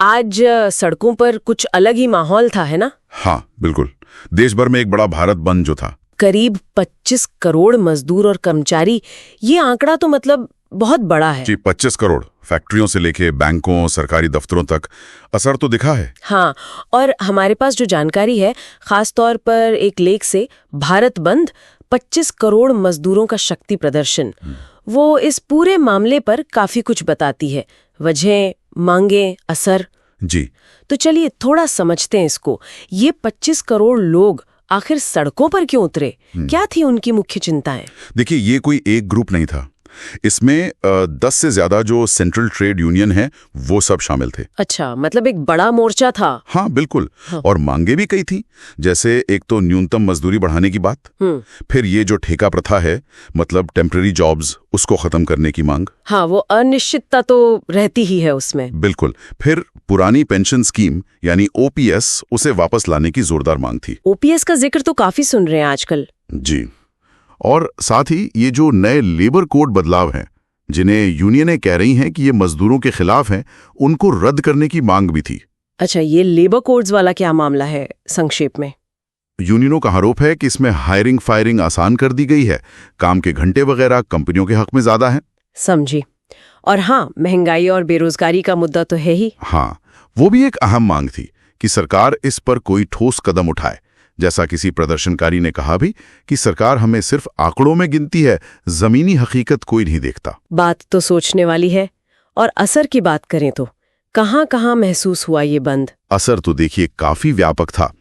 आज सड़कों पर कुछ अलग ही माहौल था, है ना? हाँ बिल्कुल। देश भर में एक बड़ा भारत बंद जो था। करीब 25 करोड़ मजदूर और कर्मचारी, ये आंकड़ा तो मतलब बहुत बड़ा है। जी 25 करोड़, फैक्ट्रियों से लेके बैंकों, सरकारी दफ्तरों तक असर तो दिखा है। हाँ, और हमारे पास जो जानकारी है, खास तौर पर एक लेख से, भारत बंद 25 करोड़ मजदूरों का शक्ति प्रदर्शन, वो इस पूरे मामले पर काफी कुछ बताती है। वजह, मांगे, असर। जी तो चलिए थोड़ा समझते हैं इसको। ये 25 करोड़ लोग आखिर सड़कों पर क्यों उतरे? क्या थी उनकी मुख्य चिंताएं? देखिए, ये कोई एक ग्रुप नहीं था। इसमें 10 से ज्यादा जो सेंट्रल ट्रेड यूनियन है वो सब शामिल थे। अच्छा, मतलब एक बड़ा मोर्चा था। हाँ बिल्कुल। और मांगे भी कई थी, जैसे एक तो न्यूनतम मजदूरी बढ़ाने की बात, फिर ये जो ठेका प्रथा है, मतलब टेम्पररी जॉब्स, उसको खत्म करने की मांग। हाँ, वो अनिश्चितता तो रहती ही है उसमें। बिल्कुल। फिर पुरानी पेंशन स्कीम यानी ओपीएस, उसे वापस लाने की जोरदार मांग थी। ओपीएस का जिक्र तो काफी सुन रहे हैं आजकल। जी, और साथ ही ये जो नए लेबर कोड बदलाव हैं, जिन्हें यूनियनें कह रही हैं कि ये मजदूरों के खिलाफ हैं, उनको रद्द करने की मांग भी थी। अच्छा, ये लेबर कोड्स वाला क्या मामला है संक्षेप में? यूनियनों का आरोप है कि इसमें हायरिंग फायरिंग आसान कर दी गई है, काम के घंटे वगैरह कंपनियों के हक में ज्यादा है। समझी। और हाँ, महंगाई और बेरोजगारी का मुद्दा तो है ही। हाँ, वो भी एक अहम मांग थी कि सरकार इस पर कोई ठोस कदम उठाए। जैसा किसी प्रदर्शनकारी ने कहा भी कि सरकार हमें सिर्फ आंकड़ों में गिनती है, जमीनी हकीकत कोई नहीं देखता। बात तो सोचने वाली है। और असर की बात करें तो कहां-कहां महसूस हुआ ये बंद? असर तो देखिए काफी व्यापक था।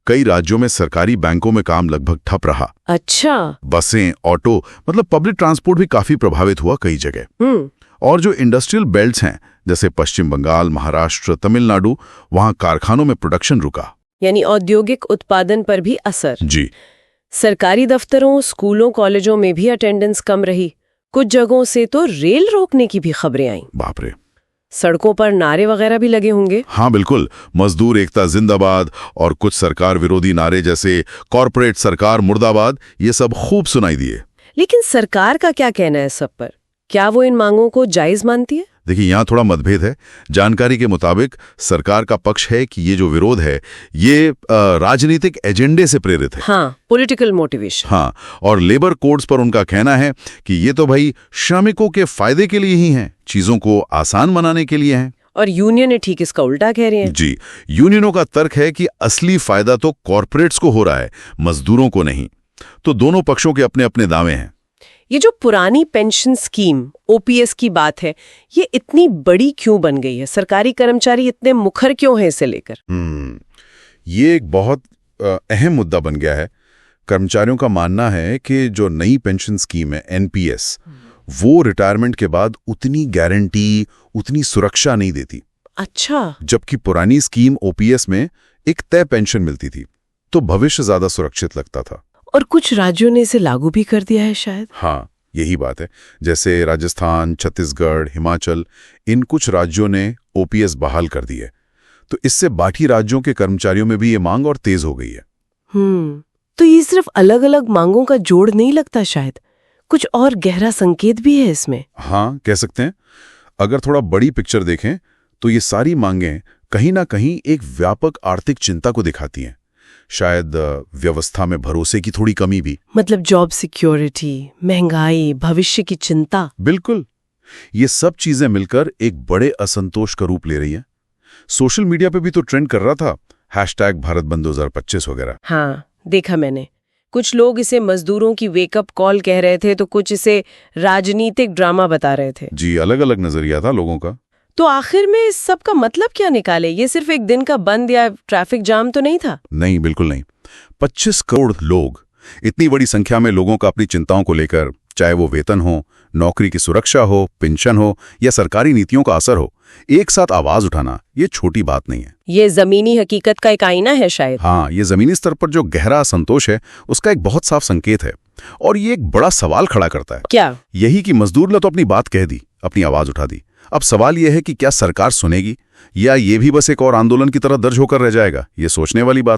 कई राज्यों में सरकारी बैंकों में काम लगभग ठप रहा। अच्छा। बसें, ऑटो, मतलब पब्लिक ट्रांसपोर्ट भी काफी प्रभावित हुआ कई जगह। और जो इंडस्ट्रियल बेल्ट्स हैं, जैसे पश्चिम बंगाल, महाराष्ट्र, तमिलनाडु, वहां कारखानों में प्रोडक्शन रुका। यानी औद्योगिक उत्पादन पर भी असर। जी। सरकारी दफ्तरों, स्कूलों, कॉलेजों में भी अटेंडेंस कम रही। कुछ जगहों से तो रेल रोकने की भी खबरें आईं। बाप रे। सड़कों पर नारे वगैरह भी लगे होंगे। हाँ बिल्कुल, मजदूर एकता जिंदाबाद और कुछ सरकार विरोधी नारे जैसे कॉरपोरेट सरकार मुर्दाबाद, ये सब खूब सुनाई दिए। लेकिन सरकार का क्या कहना है सब पर? क्या वो इन मांगों को जायज मानती है? देखिए, यहाँ थोड़ा मतभेद है। जानकारी के मुताबिक सरकार का पक्ष है कि ये जो विरोध है, ये राजनीतिक एजेंडे से प्रेरित है। हाँ, पॉलिटिकल मोटिवेशन। हाँ, और लेबर कोड्स पर उनका कहना है कि ये तो भाई श्रमिकों के फायदे के लिए ही हैं, चीजों को आसान बनाने के लिए हैं। और यूनियन ठीक इसका उल्टा कह रही है। जी, यूनियनों का तर्क है कि असली फायदा तो कॉरपोरेट्स को हो रहा है, मजदूरों को नहीं। तो दोनों पक्षों के अपने अपने दावे हैं। ये जो पुरानी पेंशन स्कीम ओपीएस की बात है, ये इतनी बड़ी क्यों बन गई है? सरकारी कर्मचारी इतने मुखर क्यों हैं इसे लेकर? ये एक बहुत अहम मुद्दा बन गया है। कर्मचारियों का मानना है कि जो नई पेंशन स्कीम है एनपीएस, वो रिटायरमेंट के बाद उतनी गारंटी, उतनी सुरक्षा नहीं देती। अच्छा। जबकि पुरानी स्कीम ओपीएस में एक तय पेंशन मिलती थी, तो भविष्य ज्यादा सुरक्षित लगता था। और कुछ राज्यों ने इसे लागू भी कर दिया है शायद। हाँ, यही बात है। जैसे राजस्थान, छत्तीसगढ़, हिमाचल, इन कुछ राज्यों ने ओपीएस बहाल कर दी है। तो इससे बाकी राज्यों के कर्मचारियों में भी ये मांग और तेज हो गई है। तो ये सिर्फ अलग अलग मांगों का जोड़ नहीं लगता, शायद कुछ और गहरा संकेत भी है इसमें। हाँ, कह सकते हैं। अगर थोड़ा बड़ी पिक्चर देखें तो ये सारी मांगें कहीं ना कहीं एक व्यापक आर्थिक चिंता को दिखाती हैं। शायद व्यवस्था में भरोसे की थोड़ी कमी भी। मतलब जॉब सिक्योरिटी, महंगाई, भविष्य की चिंता। बिल्कुल। ये सब चीजें मिलकर एक बड़े असंतोष का रूप ले रही हैं। सोशल मीडिया पे भी तो ट्रेंड कर रहा था #भारत बंद 2025 वगैरह। हाँ, देखा मैंने। कुछ लोग इसे मजदूरों की वेकअप कॉल कह रहे थे, तो कुछ इसे राजनीतिक ड्रामा बता रहे थे। जी, अलग अलग नजरिया था लोगों का। तो आखिर में इस सब का मतलब क्या निकाले? ये सिर्फ एक दिन का बंद या ट्रैफिक जाम तो नहीं था? नहीं, बिल्कुल नहीं। 25 करोड़ लोग, इतनी बड़ी संख्या में लोगों का अपनी चिंताओं को लेकर, चाहे वो वेतन हो, नौकरी की सुरक्षा हो, पेंशन हो या सरकारी नीतियों का असर हो, एक साथ आवाज उठाना ये छोटी बात नहीं है। ये जमीनी हकीकत का एक आईना है शायद। हाँ, ये जमीनी स्तर पर जो गहरा असंतोष है, उसका एक बहुत साफ संकेत है। और ये एक बड़ा सवाल खड़ा करता है। क्या? यही कि मजदूर ने तो अपनी बात कह दी, अपनी आवाज उठा दी। अब सवाल यह है कि क्या सरकार सुनेगी, या ये भी बस एक और आंदोलन की तरह दर्ज होकर रह जाएगा? ये सोचने वाली बात।